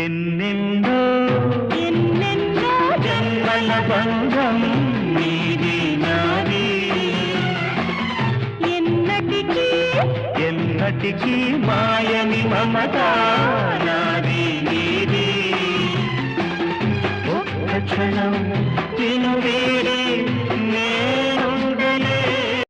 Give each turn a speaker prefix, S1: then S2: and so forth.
S1: ఎన్నెన్నో ఎన్నెన్నో జన్మల బంధం నీది నాది ఎన్నటికీ ఎన్నటికీ మాయని మమత నాది నీది ఒక్క క్షణం